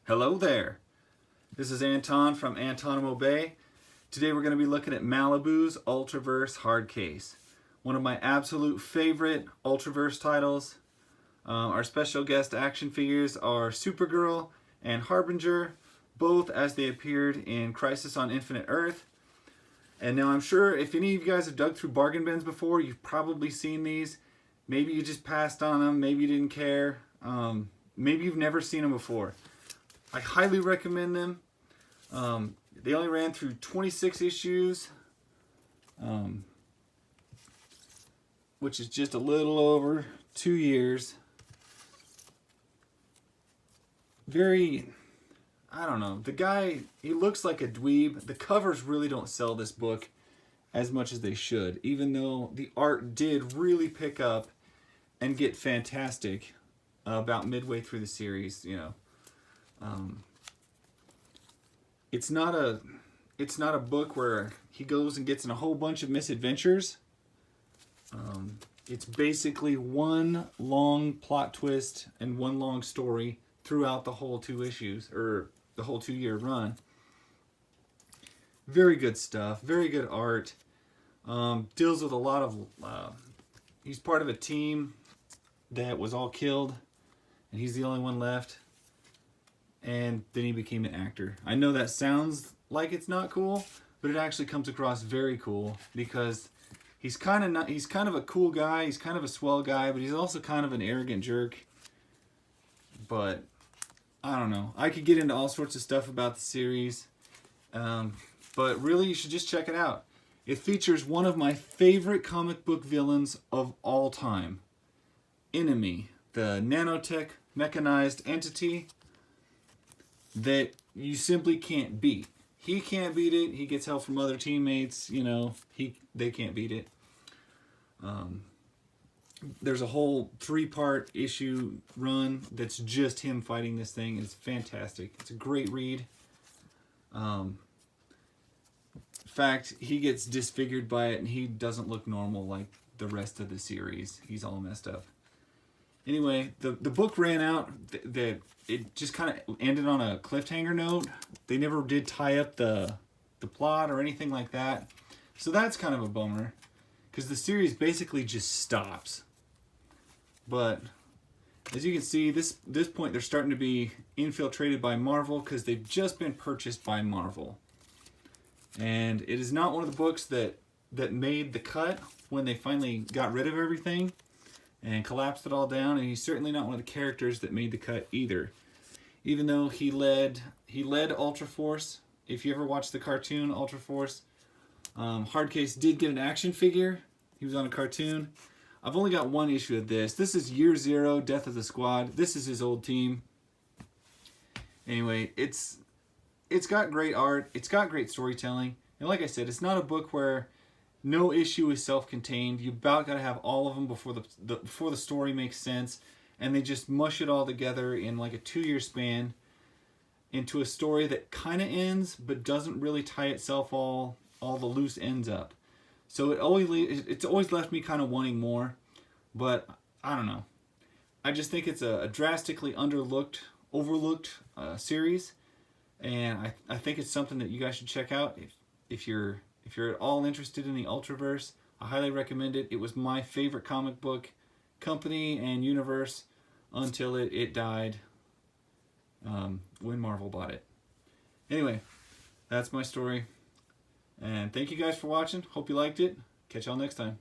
Hello there. This is Anton from Antonimo Bay. Today we're going to be looking at Malibu's Ultraverse Hardcase. One of my absolute favorite Ultraverse titles. Our special guest action figures are Supergirl and Harbinger, both as they appeared in Crisis on Infinite Earth. And now I'm sure if any of you guys have dug through bargain bins before, you've probably seen these. Maybe you just passed on them, maybe you didn't care. Maybe you've never seen them before. I highly recommend them. They only ran through 26 issues, which is just a little over 2 years. I don't know, the guy, he looks like a dweeb. The covers really don't sell this book as much as they should, even though the art did really pick up and get fantastic about midway through the series, you know. It's not a book where he goes and gets in a whole bunch of misadventures. It's basically one long plot twist and one long story throughout the whole 2 issues, or the whole 2-year run. Very good stuff, very good art. Deals with a lot of, he's part of a team that was all killed, and he's the only one left. And then he became an actor. I know that sounds like it's not cool, but it actually comes across very cool because he's kind of a cool guy, he's kind of a swell guy, but he's also kind of an arrogant jerk. But I don't know. I could get into all sorts of stuff about the series, but really you should just check it out. It features one of my favorite comic book villains of all time, Enemy, the nanotech mechanized entity that you simply can't beat. He can't beat it. He gets help from other teammates. You know, they can't beat it. There's a whole 3-part issue run that's just him fighting this thing. It's fantastic. It's a great read. In fact, he gets disfigured by it, and he doesn't look normal like the rest of the series. He's all messed up. Anyway, the book ran out. It just kind of ended on a cliffhanger note. They never did tie up the plot or anything like that. So that's kind of a bummer, because the series basically just stops. But as you can see, this point they're starting to be infiltrated by Marvel, because they've just been purchased by Marvel. And it is not one of the books that made the cut when they finally got rid of everything and collapsed it all down, and he's certainly not one of the characters that made the cut either. Even though he led Ultra Force. If you ever watched the cartoon Ultra Force, Hardcase did get an action figure. He was on a cartoon. I've only got 1 issue of this. This is Year 0, Death of the Squad. This is his old team. Anyway, it's got great art. It's got great storytelling. And like I said, it's not a book where no issue is self-contained. You about got to have all of them before the story makes sense, and they just mush it all together in like a 2-year span into a story that kind of ends but doesn't really tie itself all the loose ends up. So it's always left me kind of wanting more, but I don't know. I just think it's a drastically overlooked series, and I think it's something that you guys should check out if you're at all interested in the Ultraverse. I highly recommend it. It was my favorite comic book company and universe until it died when Marvel bought it. Anyway, that's my story. And thank you guys for watching. Hope you liked it. Catch y'all next time.